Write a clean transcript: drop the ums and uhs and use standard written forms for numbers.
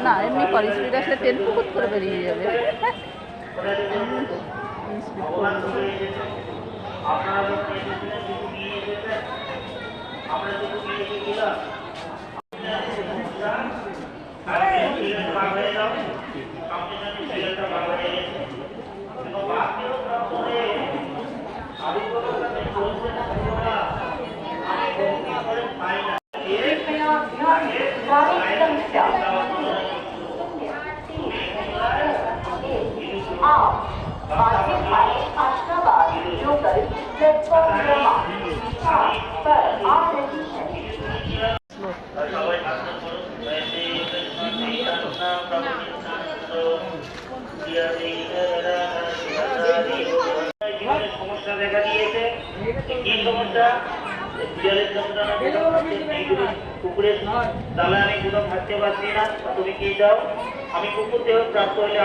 না এমনি করে স্পিড আসলে ট্রেন পুকুর করে বেরিয়ে যাবে। সমস্যা দেখা দিয়েছে। কি সমস্যা? বিড়ালের যন্ত্রণা, কুকুরের দালানে কোথাও থাকতে পারছি না, তুমি কি চাও? আমি কুকুর দেহ প্রাপ্ত হলে